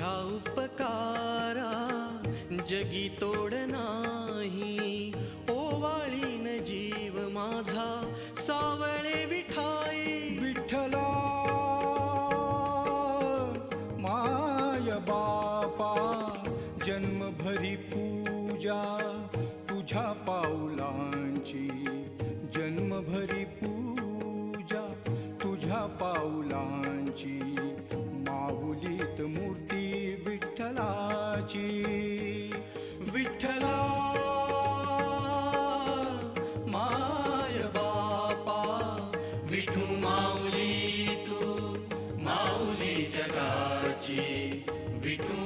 तुझ्या उपकारा जगी तोड नाही, ओवाळीन जीव माझा सावळे विठाई. विठ्ठला माय बापा जन्मभरी पूजा तुझ्या पाऊलांची, जन्मभरी पूजा तुझ्या पाऊलांची. माऊलीत मूर्ती विठ्ठलाची. विठ्ठला माय बापा विठू माऊली तू माऊली जगाची. विठू